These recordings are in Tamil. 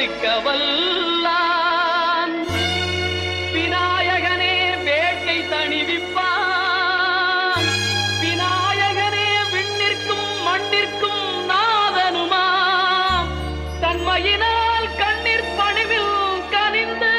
அழிக்க வல்லான் விநாயகனே வேட்டை தணிவிப்பான் விநாயகனே விண்ணிற்கும் மண்ணிற்கும் நாதனுமாம் தன்மையினால் கண்ணீர் பணிவில் கனிந்து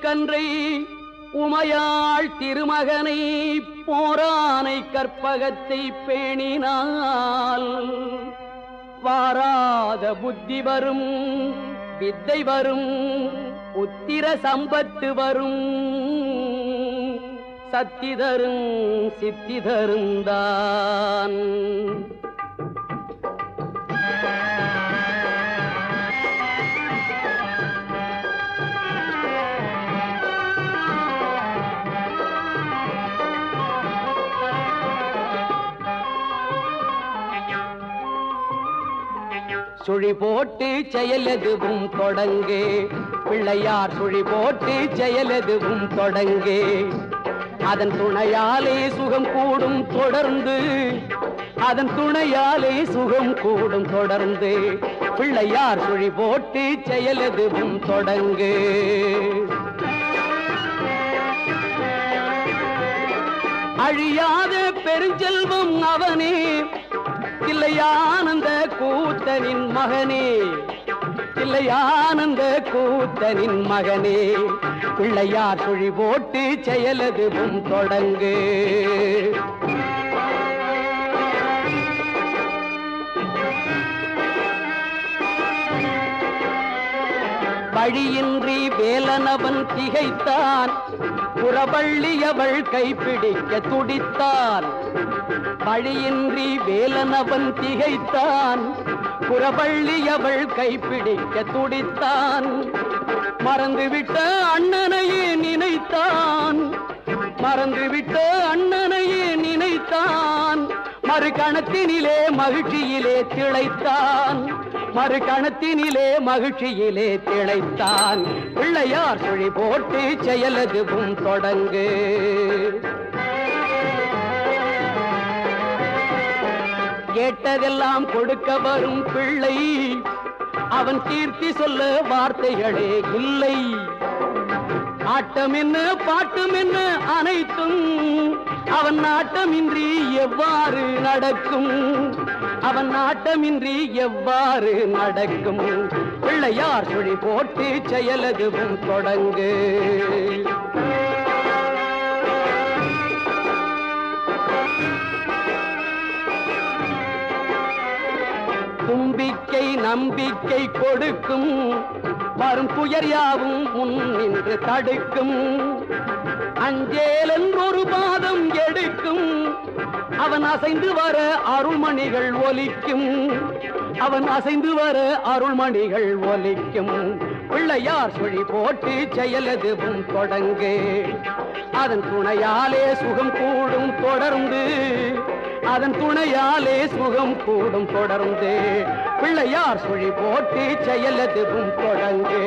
கன்றை உமையாள் திருமகனை போரானை கற்பகத்தை பேணினால் வாராத புத்தி வரும் வித்தை வரும் உத்திர சம்பத்து வரும் சக்தி தரும் சித்தி தருந்தான் சுழி போட்டு செயலெதுவும் தொடங்கே பிள்ளையார் சுழி போட்டு செயலெதுவும் தொடங்கே அதன் துணையாலே சுகம் கூடும் தொடர்ந்து அதன் துணையாலே சுகம் கூடும் தொடர்ந்து பிள்ளையார் சுழி போட்டு செயலெதுவும் தொடங்கே அழியாத பெருஞ்செல்வம் அவனே தில்லையானந்த கூத்தனின் மகனே தில்லையானந்த கூத்தனின் மகனே பிள்ளையார் சுழி போட்டு செயலதுவும் தொடங்கு வழியின்றி வேலனவன் திகைத்தான் புறவள்ளியவள் கைப்பிடிக்க துடித்தான் வழியின்றி வேலனவன் திகைத்தான் புறவள்ளியவள் கைப்பிடிக்க துடித்தான் மறந்துவிட்ட அண்ணனையே நினைத்தான் மறந்துவிட்ட அண்ணனையே நினைத்தான் மறு கணத்தினிலே மகிழ்ச்சியிலே திளைத்தான் மறு கணத்தினிலே மகிழ்ச்சியிலே திளைத்தான். பிள்ளையார் சுழி போட்டு செயலதுவும் தொடங்கு. கேட்டதெல்லாம் கொடுக்க வரும் பிள்ளை, அவன் கீர்த்தி சொல்ல வார்த்தைகளே இல்லை. ஆட்டம் என்ன பாட்டம் என்ன அனைத்தும் அவன் நாட்டமின்றி எவ்வாறு நடக்கும்? அவன் நாட்டமின்றி எவ்வாறு நடக்கும்? பிள்ளையார் சுழி போட்டு செயலதுவும் தொடங்கு. தும்பிக்கை நம்பிக்கை கொடுக்கும், வரும் துயர் யாவும் முன் நின்று தடுக்கும். அஞ்சேல் என்றொரு பாதம் எடுக்கும், அவன் அசைந்து வர அருள்மணிகள் ஒலிக்கும். அவன் அசைந்து வர அருள்மணிகள் ஒலிக்கும். பிள்ளையார் சுழி போட்டு செயலதுவும் தொடங்கு. அதன் துணையாலே சுகம் கூடும் தொடர்ந்து. அதன் துணையாலே சுகம் கூடும் தொடர்ந்து. பிள்ளையார் சுழி போட்டு செயலதுவும் தொடங்கு.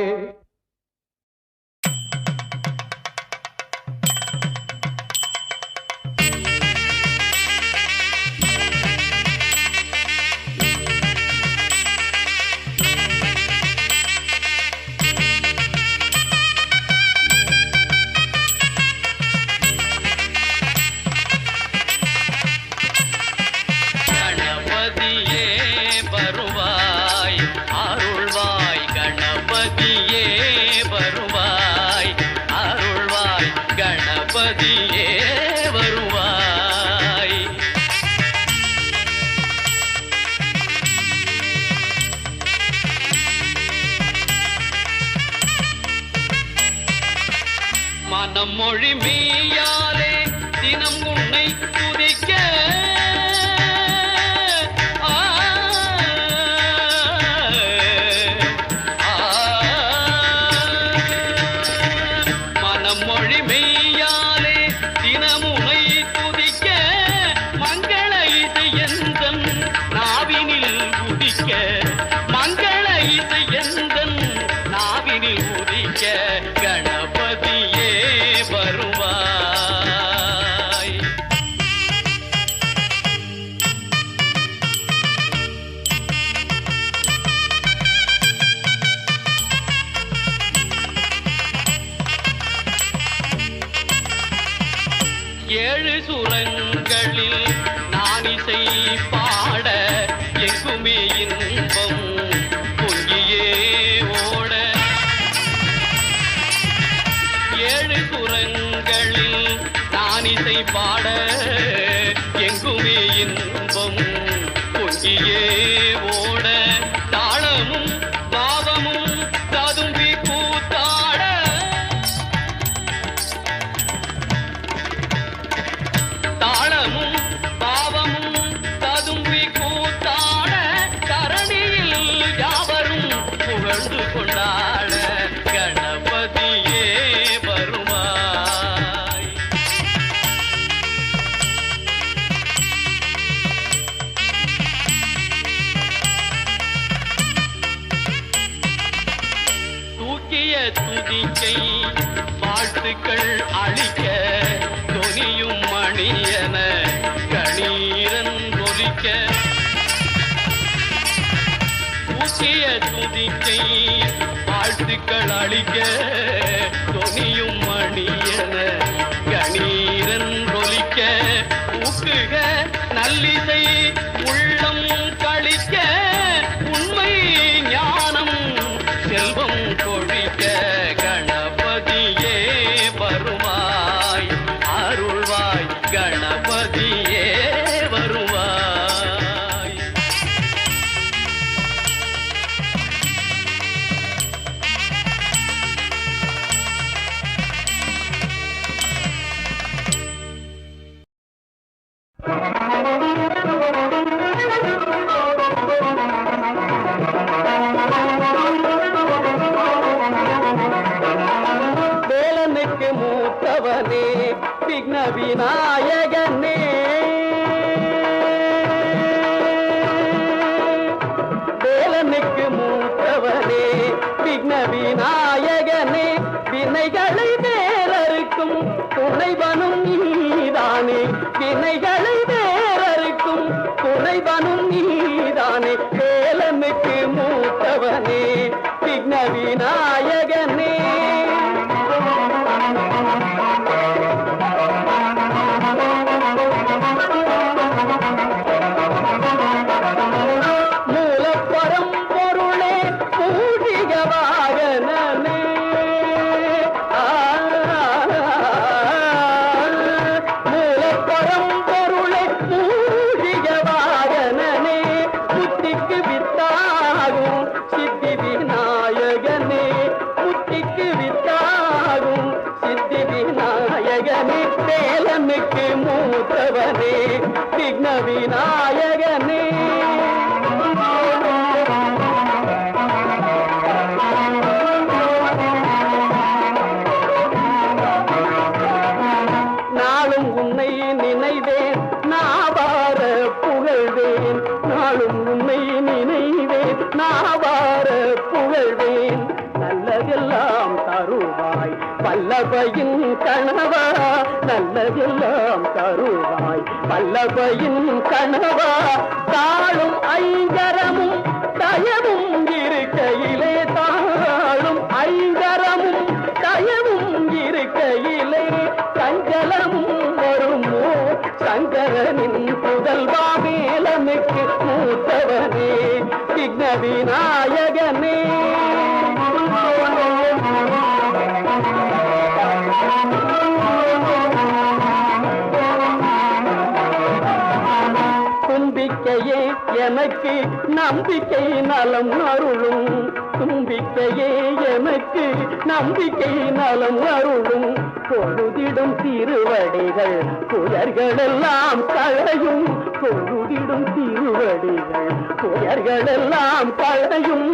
மனம் மொழி மெய்யாலே தினம் உன்னை துதிக்க. மனம் மொழி மெய்யாலே தினம் உன்னை துதிக்க. மங்கள இது எந்தன் நாவினில் உதிக்க. மங்கள இது எந்தன் நாவினில் உதிக்க. கணபதியே வருவாய். ஏழு சுரங்களில் நான் இசை பாட எங்குமே இன்பம் பொங்கியே ஓட. ஏழு சுரங்களில் நான் இசை பாட எங்குமே இன்பம் பொங்கியே ஓட. தாளமும் பாவமும் ததும்பி கூத்தாட. தாளமும் பாவமும் ததும்பி கூத்தாட. தரணியில் யாவரும் புகழ்ந்து கொண்டாட. கணபதியே வருவாய். தூக்கிய துதிக்கை வாழ்த்துக்கள் அளிக்க. தொனியும் மணியன கணீரன் ஒலிக்க. தூக்கிய துதிக்கை வாழ்த்துக்கள் அளிக்க. தொனியும் மணியன கணீரன் ஒலிக்க. ஊக்குக நல்லிசை உள்ளம் கழிக்க. உண்மை ஞானம் செல்வம் கொழிக்க. கணபதியே வருவாய் அருள்வாய். கணபதியே வருவாய். வேலனுக்கு மூத்தவனே விக்ன விநாயகனே. வேலனுக்கு வினைகளை வேறறுக்கும் துணைவனும் நீதானே வேலனுக்கு மூத்தவனே விக்ன விநாயகனே. மூலப்பரம் பொருளே பூஜிக வாகனனே மூலப்பரம் பொருளே பூஜிக வாகனனே புத்திக்கு வித்தாகும் சித்தி விநாயகனே புத்திக்கு வித்தாகும் சித்தி விநாயகனே வேலனுக்கு மூத்தவனே விக்ன விநாயகனே. நாளும் உன்னை நினைவேன் நாவார புகழ்வேன் நாளும் உன்னை நினைவேன் நாவார புகழ்வேன் நல்லதெல்லாம் தருவாய் வல்லபையின் கணவா நல்லதெல்லாம் தருவாய் வல்லபையின் கணவா. தாழும் ஐங்கரமும் தயவும் இருக்கையிலே தாழும் ஐங்கரமும் தயவும் இருக்கையிலே சஞ்சலமும் வருமோ சங்கரனின் புதல்வா வேலனுக்கு மூத்தவனே விக்ன விநாயகனே. தும்பிக்கையே எனக்கு நம்பிக்கை நலம் அருளும் தும்பிக்கையே எனக்கு நம்பிக்கை நலம் அருளும் பொழுதிடும் திருவடிகள் புயர்களெல்லாம் களையும் பொழுதிடும் திருவடிகள் புயர்களெல்லாம் களையும்.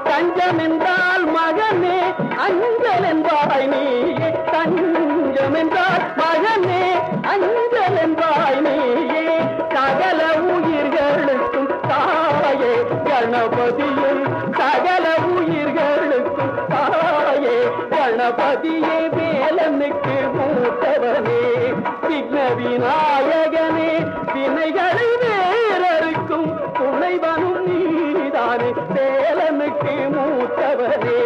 தஞ்சம் என்றால் மகனே அஞ்சல் என்பாய் நீயே தஞ்சம் என்றால் மகனே அஞ்சல் என்பாய் நீயே சகல உயிர்களுக்கும் தாயே கணபதியே சகல உயிர்களுக்கும் தாயே கணபதியே வேலனுக்கு மூத்தவனே விக்ன விநாயகனே வினைகளை வேறறுக்கும் துணைவனும் நீதானே வேலனுக்கு மூத்தவனே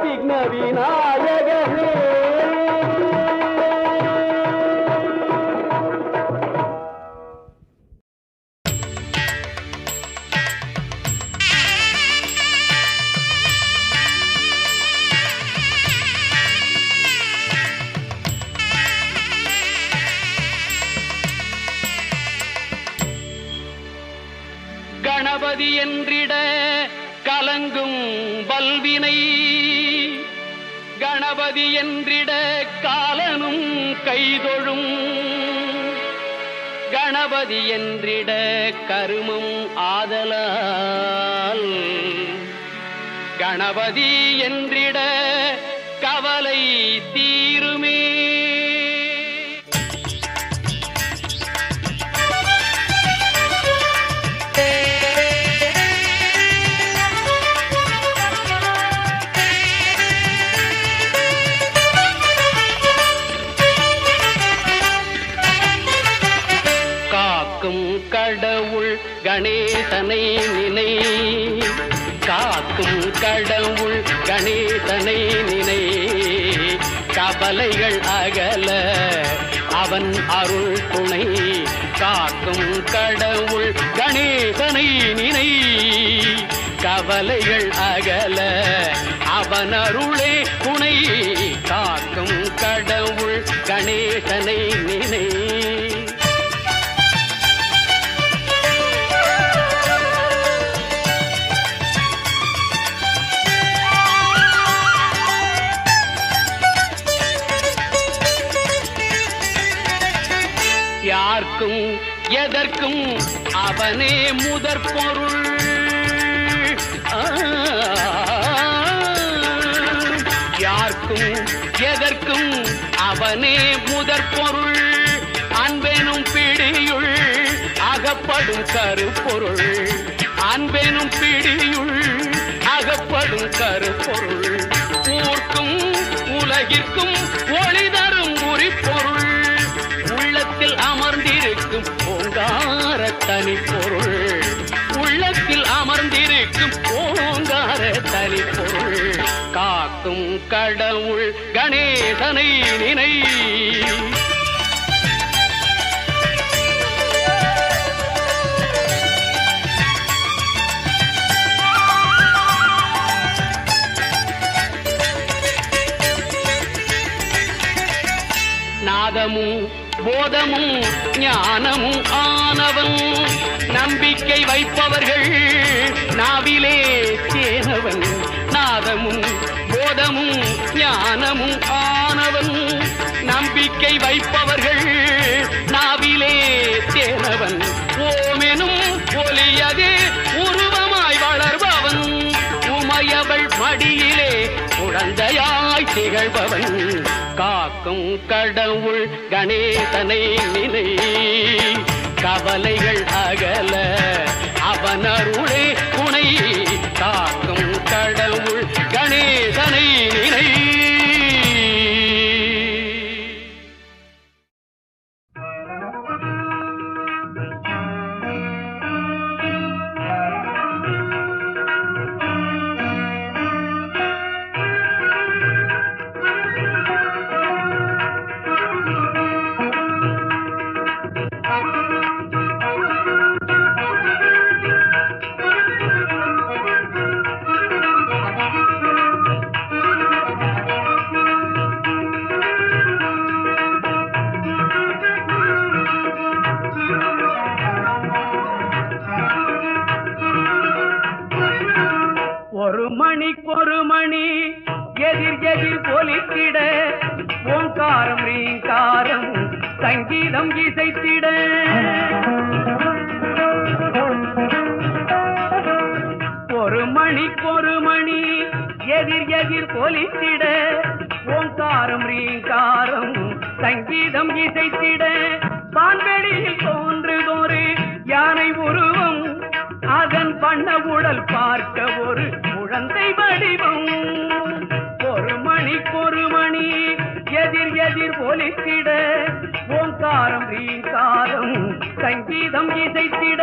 விக்ன விநாயகனே. கணபதி என்றிட கலங்கும் வல்வினை கணபதி என்றிட காலனும் கைதொழும் கணபதி என்றிட கருமம் ஆதலால் கணபதி என்றிட கவலை தீருமே. கடவுள் கணேசனை நினை காக்கும் கடவுள் கணேசனை நினை கவலைகள் அகல அவன் அருள் துணை காக்கும் கடவுள் கணேசனை நினை கவலைகள் அகல அவன் அருளே துணை காக்கும் கடவுள் கணேசனை நினை. யார்க்கும் எதற்கும் அவனே முதற் பொருள் யார்க்கும் எதற்கும் அவனே முதற் பொருள் அன்பெனும் பிடியுள் அகப்படும் கருப்பொருள் அன்பெனும் பிடியுள் அகப்படும் கருப்பொருள் ஊர்க்கும் உலகிற்கும் ஒளி தரும் உரிப்பொருள் உள்ளத்தில் அமர்ந்திருக்கும் தனிப்பொருள் உள்ளத்தில் அமர்ந்திருக்கும் ஓங்கார தனிப்பொருள் காக்கும் கடவுள் கணேசனை நினை நாதமும் போதமும் ஞானமும் ஆனவன் நம்பிக்கை வைப்பவர்கள் நாவிலே தேனவன் நாதமும் போதமும் ஞானமும் ஆனவன் நம்பிக்கை வைப்பவர்கள் நாவிலே தேனவன் ஓமெனும் ஒலியதே உருவமாய் வளர்பவன் உமையவள் மடியிலே குழந்தையாய் திகழ்பவன் காக்கும் கடவுள் கணேசனை நினை கவலைகள் அகல அவன் அருளே துணை காக்கும் கடவுள் கணேசனை நினை ஒரு மணி எதிர் எதிர் ஒலித்திட ஓங்காரம் ரீங்காரம் சங்கீதம் இசைத்திட ஒரு மணி எதிர் எதிர் ஒலித்திட ஓங்காரம் ரீங்காரம் சங்கீதம் இசைத்திட வான்வெளியில் தோன்றுதொரு யானை உருவம் அதன் பண்ண உடல் பார்க்க ஒரு குழந்தை வடிவம் ஒரு மணி எதிர் எதிர் ஒலித்திட ஓங்காரம் ரீங்காரம் சங்கீதம் இசைத்திட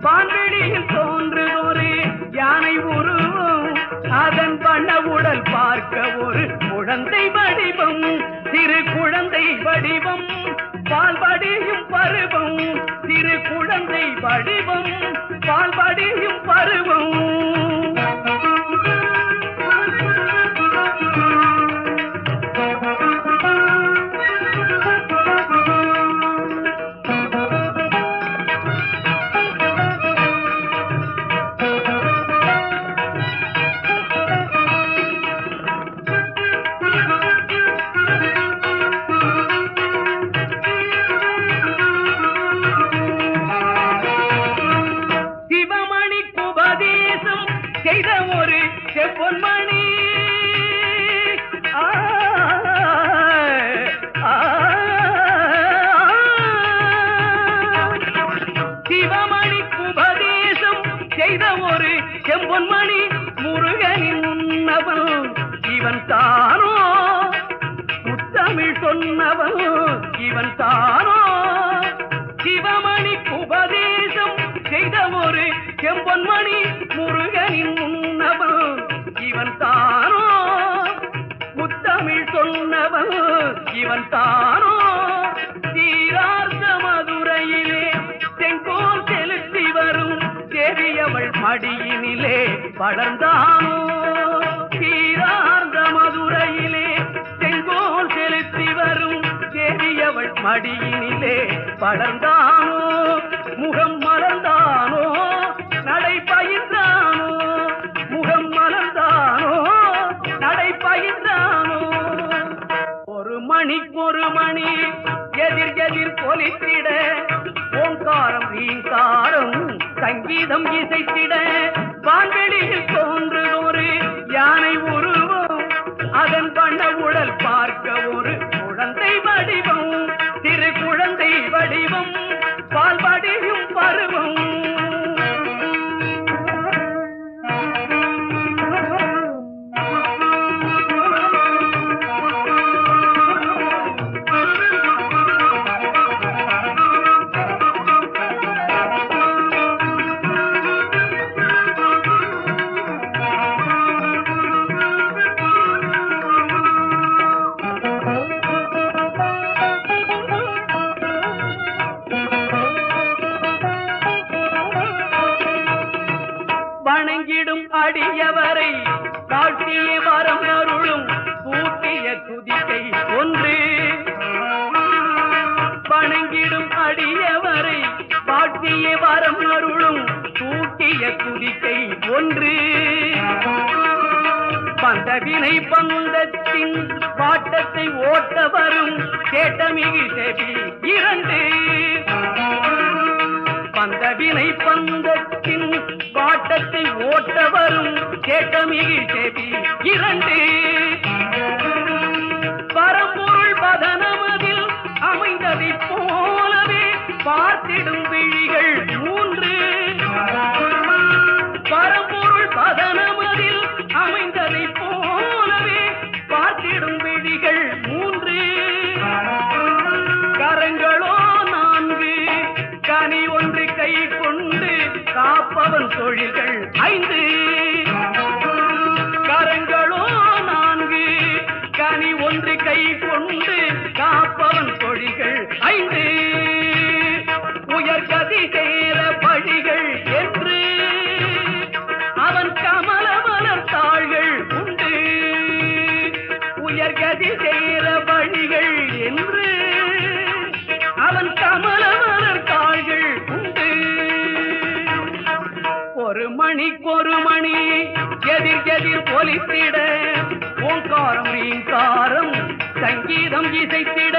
வான்வெளியில் தோன்றுதொரு யானை உருவம் அதன் பண்ண உடல் பார்க்க ஒரு குழந்தை வடிவம் சிறு குழந்தை வடிவம் பால்படியும் பருவம் சிறு குழந்தை வடிவம் பால்படியும் பருவம் செம்பொன்மணி முருகனின் முன்னவன் இவன் தானோ முத்தமிழ் சொன்னவன் இவன் தானோ சிவமணி உபதேசம் செய்த ஒரு செம்பொன்மணி முருகனின் முன்னவன் இவன் தானோ முத்தமிழ் சொன்னவன் இவன் தானோ தீரார்த்த மதுரையிலே செங்கோல் செலுத்தி வரும் தேவியவள் மடியினிலே வளர்ந்தானோ தீரார்ந்த மதுரையிலே செங்கோல் செலுத்தி வரும் தேவியவள் மடியினிலே வளர்ந்தானோ முகம் மலர்ந்தானோ நடை பயின்றானோ முகம் மலர்ந்தானோ நடை பயின்றானோ ஒரு மணி எதிர் எதிர் கொலித்திட ஓங்காரம் ரீங்காரம் சங்கீதம் இசைத்திட வான்வெளியில் தோன்றுதொரு யானை உருவம் அதன் பண்ண உடல் பார்க்க ஒரு குழந்தை வடிவம் திரு குழந்தை வடிவம் பால்படியும் பருவம் அடியவரை தாழ்த்திய வரம் அருளும் கூட்டிய துதிக்கை ஒன்று வணங்கிடும் அடியவரை தாழ்த்திய வரம் அருளும் கூட்டிய துதிக்கை ஒன்று பந்தவினை பந்தத்தின் பாட்டத்தை ஓட்ட வரும் கேட்டமிகு செவி இரண்டு பந்தவினை பந்தத்தின் பாட்டத்தை ஓட்ட வரும் கேட்டமிகு செவி இரண்டு பரம்பொருள் பதனமதில் அமைந்ததைப் போலவே பார்த்திடும் விழிகள் மூன்று பரம்பொருள் பதனமதில் அமைந்ததைப் போலவே பார்த்திடும் விழிகள் மூன்று கரங்களோ நான்கு கனி ஒன்று கை கொண்டு காப்பவன் தொழில்கள் ஐந்து கரங்களோ நான்கு கனி ஒன்று கை கொண்டு காப்பவன் தொழில்கள் ஐந்து உயர்கதி சேர வழிகள் என்று அவன் கமல மலர்த்தாள்கள் உண்டு உயர்கதி சேர வழிகள் என்று அவன் கமல மலர்த்தாள்கள் உண்டு ஒரு மணிக்கொரு மணி எதிர் எதிர் ஒலித்திட ஓங்காரம் ரீங்காரம் சங்கீதம் இசைத்திட